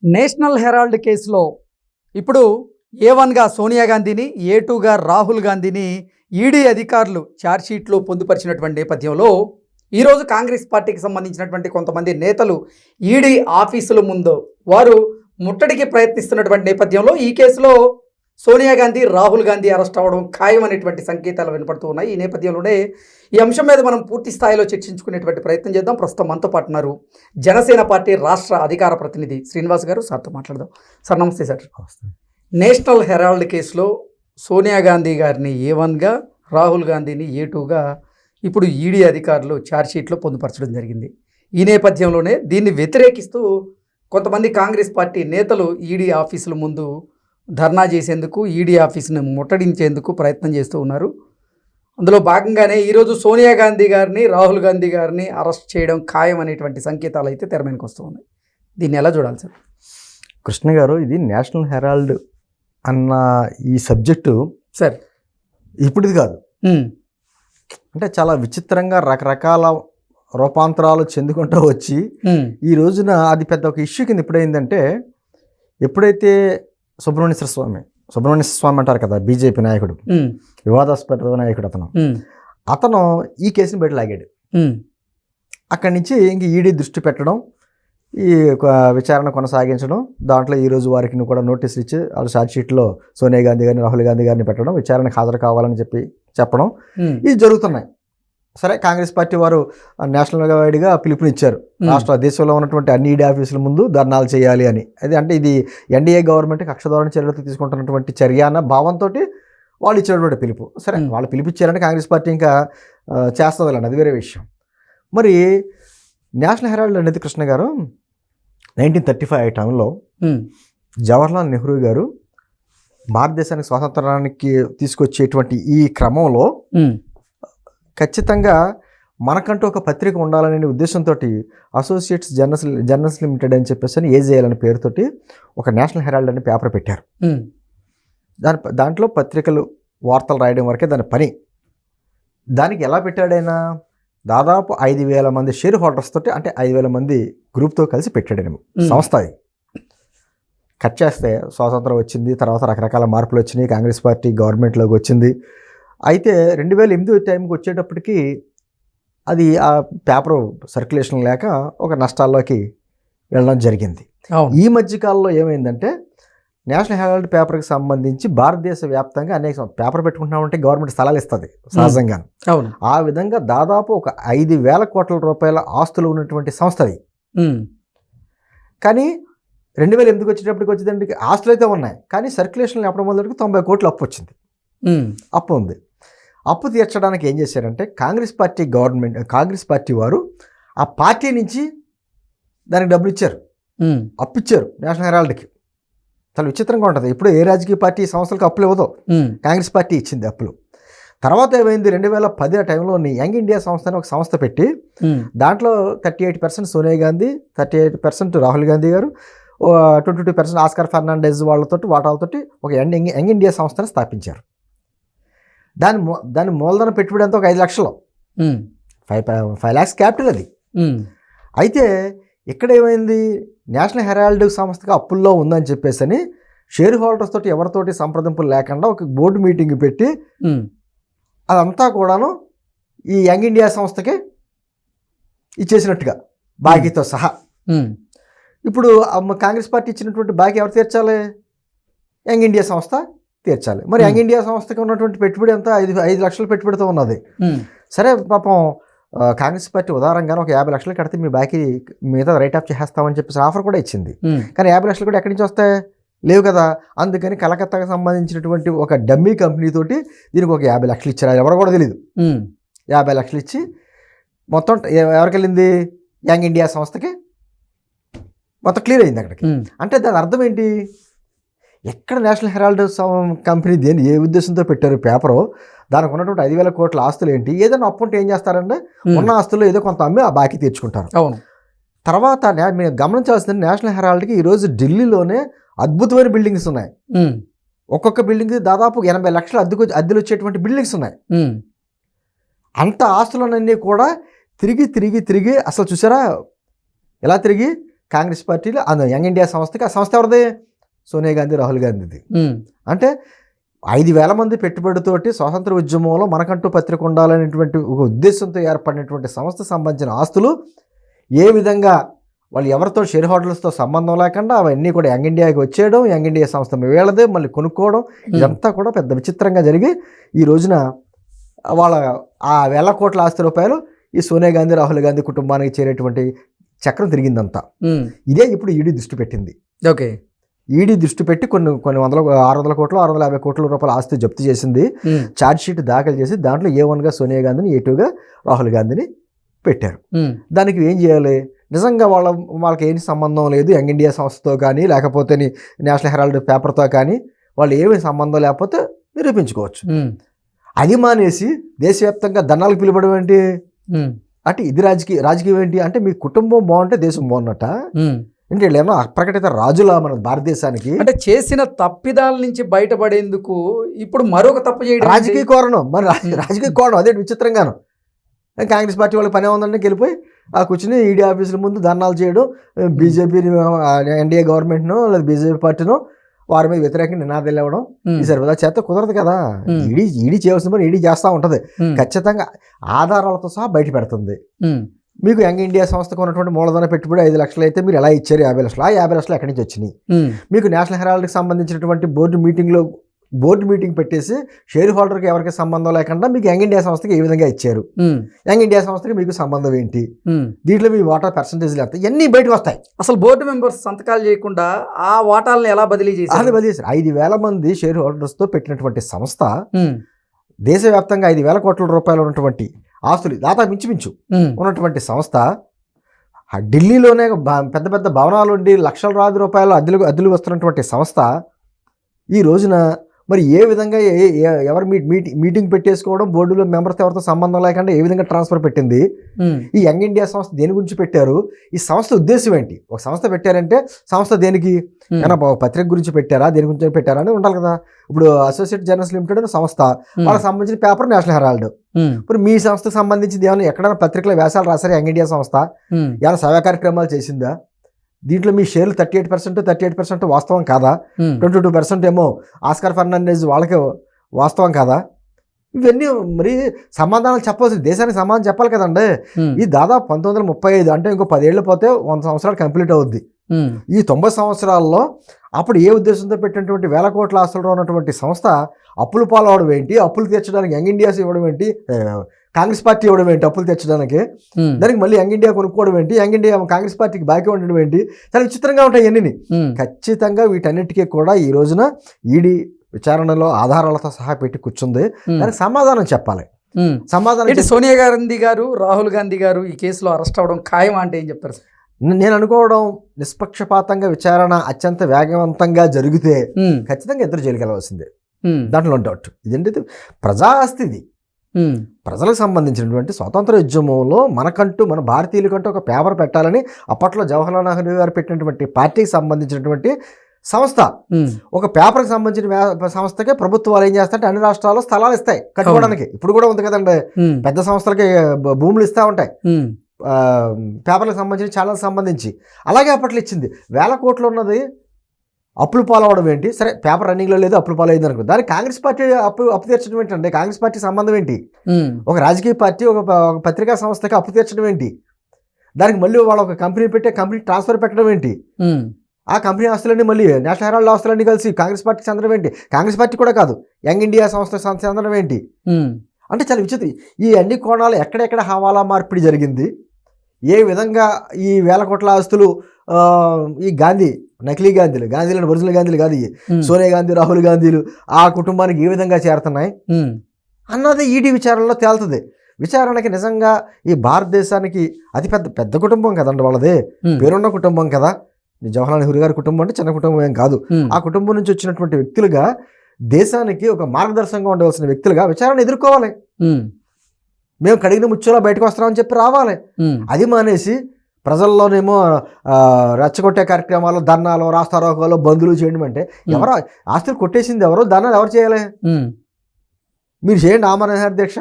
National Herald కేసులో ఇప్పుడు A1గా సోనియా గాంధీని, A2గా రాహుల్ గాంధీని ఈడీ అధికారులు ఛార్జ్షీట్లో పొందుపరిచినటువంటి నేపథ్యంలో ఈరోజు కాంగ్రెస్ పార్టీకి సంబంధించినటువంటి కొంతమంది నేతలు ఈడీ ఆఫీసుల ముందు వారు ముట్టడికి ప్రయత్నిస్తున్నటువంటి నేపథ్యంలో ఈ కేసులో సోనియా గాంధీ, రాహుల్ గాంధీ అరెస్ట్ అవ్వడం ఖాయం అనేటువంటి సంకేతాలు వినపడుతూ ఉన్నాయి. ఈ నేపథ్యంలోనే ఈ అంశం మీద మనం పూర్తి స్థాయిలో చర్చించుకునేటువంటి ప్రయత్నం చేద్దాం. ప్రస్తుతం మనతో పాటు ఉన్నారు జనసేన పార్టీ రాష్ట్ర అధికార ప్రతినిధి శ్రీనివాస్ గారు. సార్తో మాట్లాడదాం. సార్ నమస్తే. సార్, నేషనల్ హెరాల్డ్ కేసులో సోనియా గాంధీ గారిని A1గా, రాహుల్ గాంధీని A2గా ఇప్పుడు ఈడీ అధికారులు ఛార్జ్షీట్లో పొందుపరచడం జరిగింది. ఈ నేపథ్యంలోనే దీన్ని వ్యతిరేకిస్తూ కొంతమంది కాంగ్రెస్ పార్టీ నేతలు ఈడీ ఆఫీసుల ముందు ధర్నా చేసేందుకు, ఈడీ ఆఫీసును ముట్టడించేందుకు ప్రయత్నం చేస్తూ ఉన్నారు. అందులో భాగంగానే ఈరోజు సోనియా గాంధీ గారిని, రాహుల్ గాంధీ గారిని అరెస్ట్ చేయడం ఖాయం అనేటువంటి సంకేతాలు అయితే తెర మీదకి వస్తూ ఉన్నాయి. దీన్ని ఎలా చూడాలి సార్? కృష్ణ గారు, ఇది నేషనల్ హెరాల్డ్ అన్న ఈ సబ్జెక్టు సార్ ఇప్పుడుది కాదు. అంటే చాలా విచిత్రంగా రకరకాల రూపాంతరాలు చెందుకుంటూ వచ్చి ఈ రోజున అది పెద్ద ఒక ఇష్యూ కింద ఎప్పుడైందంటే, ఎప్పుడైతే సుబ్రహ్మణ్య స్వామి అంటారు కదా, బీజేపీ నాయకుడు, వివాదాస్పద నాయకుడు, అతను ఈ కేసుని బయట లాగాడు. అక్కడి నుంచి ఇంక ఈడీ దృష్టి పెట్టడం, ఈ విచారణ కొనసాగించడం, దాంట్లో ఈరోజు వారికి కూడా నోటీసులు ఇచ్చి వాళ్ళ ఛార్జ్షీట్లో సోనియా గాంధీ గారిని, రాహుల్ గాంధీ గారిని పెట్టడం, విచారణకు హాజరు కావాలని చెప్పడం ఇవి జరుగుతున్నాయి. సరే, కాంగ్రెస్ పార్టీ వారు నేషనల్ వైడ్గా పిలుపునిచ్చారు, రాష్ట్ర దేశంలో ఉన్నటువంటి అన్ని ఈడీ ఆఫీసుల ముందు ధర్నాలు చేయాలి అని. అంటే ఇది ఎన్డీఏ గవర్నమెంట్ కక్షధోరణ చర్యలతో తీసుకుంటున్నటువంటి చర్య అన్న భావంతో వాళ్ళు ఇచ్చినటువంటి పిలుపు. సరే, వాళ్ళు పిలిపించారంటే కాంగ్రెస్ పార్టీ ఇంకా చేస్తుందండి, అది వేరే విషయం. మరి నేషనల్ హెరాల్డ్ అనేది కృష్ణ గారు 1935 టైంలో జవహర్లాల్ నెహ్రూ గారు భారతదేశానికి స్వాతంత్రానికి తీసుకొచ్చేటువంటి ఈ క్రమంలో ఖచ్చితంగా మనకంటూ ఒక పత్రిక ఉండాలనే ఉద్దేశంతో అసోసియేట్స్ జర్నల్స్ లిమిటెడ్ అని చెప్పేసి AJL అనే పేరుతోటి ఒక నేషనల్ హెరాల్డ్ అనే పేపర్ పెట్టారు. దాంట్లో పత్రికలు, వార్తలు రాయడం వరకే దాని పని. దానికి ఎలా పెట్టాడైనా దాదాపు 5,000 మంది షేర్ హోల్డర్స్ తోటి, అంటే 5,000 మంది గ్రూప్తో కలిసి పెట్టాడేమో సంస్థ. అది కట్ చేస్తే స్వాతంత్రం వచ్చింది, తర్వాత రకరకాల మార్పులు వచ్చినాయి, కాంగ్రెస్ పార్టీ గవర్నమెంట్లోకి వచ్చింది. అయితే 2008 టైంకి వచ్చేటప్పటికి అది ఆ పేపరు సర్క్యులేషన్ లేక ఒక నష్టాల్లోకి వెళ్ళడం జరిగింది. ఈ మధ్యకాలంలో ఏమైందంటే, నేషనల్ హెరాల్డ్ పేపర్కి సంబంధించి భారతదేశ వ్యాప్తంగా అనేక పేపర్ పెట్టుకుంటున్నామంటే గవర్నమెంట్ స్థలాలు ఇస్తుంది సహజంగా. ఆ విధంగా దాదాపు ఒక 5,000 కోట్ల రూపాయల ఆస్తులు ఉన్నటువంటి సంస్థ అది. కానీ 2008 వచ్చేటప్పటికి వచ్చేదానికి ఆస్తులు అయితే ఉన్నాయి, కానీ సర్క్యులేషన్ లేపడం వల్ల 90 కోట్లు అప్పు వచ్చింది. అప్పు ఉంది. అప్పు తీర్చడానికి ఏం చేశారంటే, కాంగ్రెస్ పార్టీ వారు ఆ పార్టీ నుంచి దానికి డబ్బులు ఇచ్చారు, అప్పు ఇచ్చారు నేషనల్ హెరాల్డ్కి. చాలా విచిత్రంగా ఉంటుంది. ఇప్పుడు ఏ రాజకీయ పార్టీ సంస్థలకు అప్పులు ఇవ్వదు, కాంగ్రెస్ పార్టీ ఇచ్చింది అప్పులు. తర్వాత ఏమైంది, 2010 ఆ టైంలో యంగ్ ఇండియా సంస్థ అని ఒక సంస్థ పెట్టి దాంట్లో 38% సోనియా గాంధీ, 38% రాహుల్ గాంధీ గారు, 22% ఆస్కార్ ఫెర్నాండెజ్ వాటాలతోటి ఒక యంగ్ ఇండియా సంస్థను స్థాపించారు. దాని మూలధన పెట్టుబడి అంతా ఒక 5 లక్షలు, 5 lakhs క్యాపిటల్ అది. అయితే ఇక్కడ ఏమైంది, నేషనల్ హెరాల్డ్ సంస్థగా అప్పుల్లో ఉందని చెప్పేసి షేర్ హోల్డర్స్ తోటి ఎవరితోటి సంప్రదింపులు లేకుండా ఒక బోర్డు మీటింగ్ పెట్టి అదంతా కూడాను ఈ యంగ్ ఇండియా సంస్థకి ఇచ్చేసినట్టుగా బాకీతో సహా. ఇప్పుడు కాంగ్రెస్ పార్టీ ఇచ్చినటువంటి బాకీ ఎవరు తీర్చాలి? యంగ్ ఇండియా సంస్థ తీర్చాలి. మరి యంగ్ ఇండియా సంస్థకి ఉన్నటువంటి పెట్టుబడి అంతా 5 లక్షల పెట్టుబడితో ఉన్నది. సరే, పాపం కాంగ్రెస్ పార్టీ ఉదారంగా ఒక 50 లక్షలు కడితే మీ బాకీ మిగతా రైట్ ఆఫ్ చేస్తామని చెప్పేసి ఆఫర్ కూడా ఇచ్చింది. కానీ 50 లక్షలు కూడా ఎక్కడి నుంచి వస్తాయి? లేవు కదా. అందుకని కలకత్తాకు సంబంధించినటువంటి ఒక డమ్మీ కంపెనీ తోటి దీనికి ఒక 50 లక్షలు ఇచ్చారు. ఎవరో కూడా తెలియదు. 50 లక్షలు ఇచ్చి మొత్తం ఎవరికి వెళ్ళింది? యంగ్ ఇండియా సంస్థకి మొత్తం క్లియర్ అయింది అక్కడికి. అంటే దాని అర్థం ఏంటి? ఎక్కడ నేషనల్ హెరాల్డ్ కంపెనీ దేని ఏ ఉద్దేశంతో పెట్టారు పేపరు, దానికి ఉన్నటువంటి 5,000 కోట్ల ఆస్తులు ఏంటి? ఏదైనా అప్పు ఉంటే ఏం చేస్తారంటే, ఉన్న ఆస్తుల్లో ఏదో కొంత అమ్మి ఆ బాకీ తీర్చుకుంటారు. తర్వాత మీరు గమనించాల్సింది, నేషనల్ హెరాల్డ్కి ఈరోజు ఢిల్లీలోనే అద్భుతమైన బిల్డింగ్స్ ఉన్నాయి. ఒక్కొక్క బిల్డింగ్ దాదాపు 80 లక్షల అద్దెలు వచ్చేటువంటి బిల్డింగ్స్ ఉన్నాయి. అంత ఆస్తులన్నీ కూడా తిరిగి అసలు చూసారా ఎలా తిరిగి కాంగ్రెస్ పార్టీలో యంగ్ ఇండియా సంస్థకి, ఆ సంస్థ ఎవరిది? సోనియా గాంధీ, రాహుల్ గాంధీది. అంటే 5,000 మంది పెట్టుబడితోటి స్వాతంత్ర ఉద్యమంలో మనకంటూ పత్రిక ఉండాలనేటువంటి ఒక ఉద్దేశంతో ఏర్పడినటువంటి సంస్థ సంబంధించిన ఆస్తులు ఏ విధంగా వాళ్ళు ఎవరితో షేర్ హోల్డర్స్తో సంబంధం లేకుండా అవన్నీ కూడా యంగ్ ఇండియాకి వచ్చేయడం, యంగ్ ఇండియా సంస్థ వీళ్ళదే మళ్ళీ కొనుక్కోవడం, ఇదంతా కూడా పెద్ద విచిత్రంగా జరిగి ఈ రోజున వాళ్ళ ఆ 1,000 కోట్ల ఆస్తి రూపాయలు ఈ సోనియా గాంధీ, రాహుల్ గాంధీ కుటుంబానికి చేరేటువంటి చక్రం తిరిగిందంతా. ఇదే ఇప్పుడు ఈడీ దృష్టి పెట్టింది. ఓకే, ఈడీ దృష్టి పెట్టి కొన్ని 600 కోట్లు 650 కోట్ల రూపాయల ఆస్తి జప్తు చేసింది. ఛార్జ్ షీట్ దాఖలు చేసి దాంట్లో A1గా సోనియా గాంధీని, A2గా రాహుల్ గాంధీని పెట్టారు. దానికి ఏం చేయాలి? నిజంగా వాళ్ళకి ఏమి సంబంధం లేదు యంగ్ ఇండియా సంస్థతో కానీ, లేకపోతే నేషనల్ హెరాల్డ్ పేపర్తో కానీ వాళ్ళు ఏమి సంబంధం లేకపోతే నిరూపించుకోవచ్చు. అది మానేసి దేశవ్యాప్తంగా దండాలకు పిలువడం ఏంటి? అంటే ఇది రాజకీయం ఏంటి అంటే మీ కుటుంబం బాగుంటే దేశం బాగున్నట్ట. అంటే వీళ్ళేమో అప్రకటిత రాజులా మన భారతదేశానికి. అంటే చేసిన తప్పిదాల నుంచి బయటపడేందుకు ఇప్పుడు మరొక తప్పు చేయడం రాజకీయ కోణం, మన రాజకీయ కోణం అదే విచిత్రంగాను. కాంగ్రెస్ పార్టీ వాళ్ళకి పని ఉందంటే వెళ్ళిపోయి ఆ కూర్చుని ఈడీ ఆఫీసుల ముందు ధర్నాలు చేయడం, బీజేపీని, ఎన్డీఏ గవర్నమెంట్ను లేదా బీజేపీ పార్టీను వారి మీద వ్యతిరేకంగా నినాదాలు ఇవ్వడం. ఈ సరిపడా చేత కుదరదు కదా. ఈడీ చేయవలసిన పని ఈడీ చేస్తూ ఉంటుంది. ఖచ్చితంగా ఆధారాలతో సహా బయట పెడుతుంది. మీకు యంగ్ ఇండియా సంస్థకు ఉన్నటువంటి మూలధన పెట్టుబడి 5 లక్షలు అయితే మీరు ఎలా ఇచ్చారు? 50 లక్షలు. ఆ 50 లక్షలు ఎక్కడి నుంచి వచ్చినాయి? మీకు నేషనల్ హెరాల్డ్కి సంబంధించినటువంటి బోర్డు మీటింగ్ పెట్టేసి షేర్ హోల్డర్కి ఎవరికి సంబంధం లేకుండా మీకు యంగ్ ఇండియా సంస్థకి ఏ విధంగా ఇచ్చారు? యంగ్ ఇండియా సంస్థకి మీకు సంబంధం ఏంటి? దీంట్లో మీ వాటా పర్సంటేజ్లు ఎంత? ఇవన్నీ బయటకు వస్తాయి. అసలు బోర్డు మెంబర్స్ సంతకాలు చేయకుండా ఆ వాటాలను ఎలా బదిలీ చేశారు? 5,000 మంది షేర్ హోల్డర్స్తో పెట్టినటువంటి సంస్థ దేశవ్యాప్తంగా 5,000 కోట్ల రూపాయలు ఉన్నటువంటి ఆస్తులు దాదాపు మించుమించు ఉన్నటువంటి సంస్థ, ఢిల్లీలోనే పెద్ద పెద్ద భవనాలు ఉండి లక్షల రూపాయలు అద్దెలు వస్తున్నటువంటి సంస్థ ఈ రోజున మరి ఏ విధంగా ఎవరు మీటింగ్ పెట్టేసుకోవడం, బోర్డులో మెంబర్స్ ఎవరితో సంబంధం లేకుండా ఏ విధంగా ట్రాన్స్ఫర్ పెట్టింది? ఈ యంగ్ ఇండియా సంస్థ దేని గురించి పెట్టారు? ఈ సంస్థ ఉద్దేశం ఏంటి? ఒక సంస్థ పెట్టారంటే సంస్థ దేనికి? ఏమైనా పత్రిక గురించి పెట్టారా, దేని గురించి పెట్టారా అని ఉండాలి కదా. ఇప్పుడు అసోసియేట్ జర్నల్స్ లిమిటెడ్ అనే సంస్థ, వాళ్ళకి సంబంధించిన పేపర్ నేషనల్ హెరాల్డ్. ఇప్పుడు మీ సంస్థకు సంబంధించింది ఏమైనా ఎక్కడైనా పత్రికలో వ్యాసాలు రాశారా యంగ్ ఇండియా సంస్థ? ఏమైనా సేవా కార్యక్రమాలు చేసిందా? దీంట్లో మీ షేర్లు 38% వాస్తవం కాదా? 22% ఏమో ఆస్కార్ ఫెర్నాండెజ్ వాళ్ళకే వాస్తవం కాదా? ఇవన్నీ మరి సమాధానాలు చెప్పాల్సింది, దేశానికి సమాధానం చెప్పాలి కదండి. ఈ దాదాపు 1935 అంటే ఇంకో 10 ఏళ్ళు పోతే 100 సంవత్సరాలు కంప్లీట్ అవుద్ది. ఈ 90 సంవత్సరాల్లో అప్పుడు ఏ ఉద్దేశంతో పెట్టినటువంటి 1,000 కోట్ల ఆస్తులు ఉన్నటువంటి సంస్థ అప్పులు పాలవడం ఏంటి? అప్పులు తీర్చడానికి యంగ్ ఇండియాస్ ఇవ్వడం ఏంటి? కాంగ్రెస్ పార్టీ ఇవ్వడం ఏంటి అప్పులు తెచ్చడానికి? దానికి మళ్ళీ యంగ్ ఇండియా కొనుక్కోవడం ఏంటి? యంగ్ ఇండియా కాంగ్రెస్ పార్టీకి బాకీ ఉండడం ఏంటి? చాలా విచిత్రంగా ఉంటాయి ఇవన్నీ. ఖచ్చితంగా వీటన్నిటికీ కూడా ఈ రోజున ఈడీ విచారణలో ఆధారాలతో సహా పెట్టి కూర్చుంది. దానికి సమాధానం చెప్పాలి. సమాధానం సోనియా గాంధీ గారు, రాహుల్ గాంధీ గారు ఈ కేసులో అరెస్ట్ అవ్వడం ఖాయం అంటే ఏం చెప్తారు? నేను అనుకోవడం నిష్పక్షపాతంగా విచారణ అత్యంత వేగవంతంగా జరిగితే ఖచ్చితంగా ఇద్దరు జైలుకి వెళ్ళవలసిందే, దాంట్లో డౌట్. ఇదేంటి ప్రజా ఆస్తి, ఇది ప్రజలకు సంబంధించినటువంటి స్వాతంత్ర ఉద్యమంలో మనకంటూ మన భారతీయులకంటూ ఒక పేపర్ పెట్టాలని అప్పట్లో జవహర్లాల్ నెహ్రూ గారు పెట్టినటువంటి పార్టీకి సంబంధించినటువంటి సంస్థ. ఒక పేపర్కి సంబంధించిన సంస్థకే ప్రభుత్వాలు ఏం చేస్తాయంటే అన్ని రాష్ట్రాల్లో స్థలాలు ఇస్తాయి కట్టుకోవడానికి. ఇప్పుడు కూడా ఉంది కదండి, పెద్ద సంస్థలకి భూములు ఇస్తూ ఉంటాయి పేపర్లకు సంబంధించి, ఛానల్కి సంబంధించి. అలాగే అప్పట్లో ఇచ్చింది. 1,000 కోట్లు ఉన్నది అప్పులు పాలవడం ఏంటి? సరే, పేపర్ రన్నింగ్లో లేదు, అప్పులు పాలైంది అనుకో. దానికి కాంగ్రెస్ పార్టీ అప్పు తీర్చడం ఏంటంటే కాంగ్రెస్ పార్టీ సంబంధం ఏంటి? ఒక రాజకీయ పార్టీ ఒక పత్రికా సంస్థకి అప్పు తీర్చడం ఏంటి? దానికి మళ్ళీ వాళ్ళు ఒక కంపెనీ పెట్టే కంపెనీ ట్రాన్స్ఫర్ పెట్టడం ఏంటి? ఆ కంపెనీ ఆస్తులన్నీ మళ్ళీ నేషనల్ హెరాల్డ్ ఆస్తులన్నీ కలిసి కాంగ్రెస్ పార్టీకి చెందడం ఏంటి? కాంగ్రెస్ పార్టీ కూడా కాదు, యంగ్ ఇండియా సంస్థకు చెందడం ఏంటి? అంటే చాలా విచిత్రం. ఈ అన్ని కోణాలు ఎక్కడెక్కడ హవాలా మార్పిడి జరిగింది, ఏ విధంగా ఈ 1,000 కోట్ల ఆస్తులు ఈ నకిలీ గాంధీలను ఒరిజినల్ గాంధీలు కాదు, సోనియా గాంధీ, రాహుల్ గాంధీలు ఆ కుటుంబానికి ఏ విధంగా చేరుతున్నాయి అన్నది ఈడీ విచారణలో తేలుతుంది. విచారణకి నిజంగా ఈ భారతదేశానికి అతి పెద్ద కుటుంబం కదండి వాళ్ళది, పేరున్న కుటుంబం కదా. జవహర్లాల్ నెహ్రూ గారి కుటుంబం అంటే చిన్న కుటుంబం ఏం కాదు. ఆ కుటుంబం నుంచి వచ్చినటువంటి వ్యక్తులుగా దేశానికి ఒక మార్గదర్శకంగా ఉండవలసిన వ్యక్తులుగా విచారణ ఎదుర్కోవాలి. మేము కడిగిన ముచ్చోలా బయటకు వస్తామని చెప్పి రావాలి. అది మానేసి ప్రజల్లోనేమో రెచ్చగొట్టే కార్యక్రమాలు, ధర్నాలు, రాస్తారోకాలు, బంధువులు చేయడం అంటే ఎవరో ఆస్తులు కొట్టేసింది ఎవరో, ధర్నాలు ఎవరు చేయాలి? మీరు చేయండి ఆమరణ దీక్ష.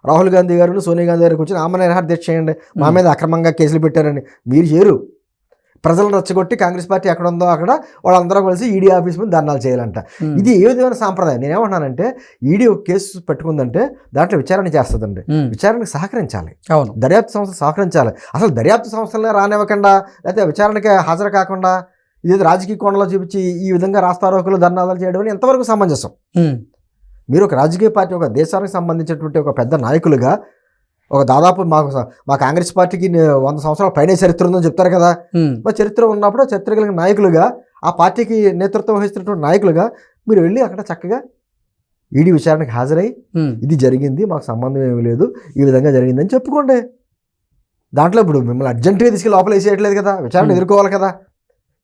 రాహుల్ గాంధీ గారు, సోనియా గాంధీ గారికి వచ్చి ఆమరణ దీక్ష చేయండి, మా మీద అక్రమంగా కేసులు పెట్టారని. మీరు చేయరు. ప్రజలను రెచ్చగొట్టి కాంగ్రెస్ పార్టీ ఎక్కడ ఉందో అక్కడ వాళ్ళందరూ కలిసి ఈడీ ఆఫీస్ ముందు ధర్నాలు చేయాలంట. ఇది ఏ విధమైన సాంప్రదాయం? నేనేమంటున్నానంటే ఈడీ ఒక కేసు పెట్టుకుందంటే దాంట్లో విచారణ చేస్తుందండి, విచారణకు సహకరించాలి, అవును, దర్యాప్తు సంస్థలు సహకరించాలి. అసలు దర్యాప్తు సంస్థలనే రానివ్వకుండా లేకపోతే విచారణకి హాజరు కాకుండా ఇది రాజకీయ కోణంలో చూపించి ఈ విధంగా రాస్తారోకులు ధర్నాలు చేయడం అని ఎంతవరకు సమంజసం? మీరు ఒక రాజకీయ పార్టీ, ఒక దేశానికి సంబంధించినటువంటి ఒక పెద్ద నాయకులుగా, ఒక దాదాపు మా కాంగ్రెస్ పార్టీకి 100 సంవత్సరాల పైనే చరిత్ర ఉందని చెప్తారు కదా, మా చరిత్ర ఉన్నప్పుడు చరిత్ర కలిగిన నాయకులుగా, ఆ పార్టీకి నేతృత్వం వహిస్తున్నటువంటి నాయకులుగా మీరు వెళ్ళి అక్కడ చక్కగా ఈడీ విచారణకు హాజరై ఇది జరిగింది, మాకు సంబంధం ఏమీ లేదు, ఈ విధంగా జరిగిందని చెప్పుకోండి. దాంట్లో ఇప్పుడు మిమ్మల్ని అర్జెంటుగా తీసుకెళ్ళి లోపల వేసేయట్లేదు కదా, విచారణ ఎదుర్కోవాలి కదా.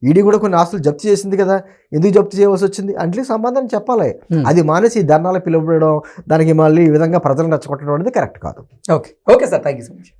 ఈడీ కూడా కొన్ని ఆస్తులు జప్తు చేసింది కదా, ఎందుకు జప్తు చేయవలసి వచ్చింది అంటే సమాధానం చెప్పాలి. అది మానేసి ధర్నాలు పిలువడం, దానికి మళ్ళీ ఈ విధంగా ప్రజలను రెచ్చగొట్టడం అనేది కరెక్ట్ కాదు. Okay okay sir, thank you so much.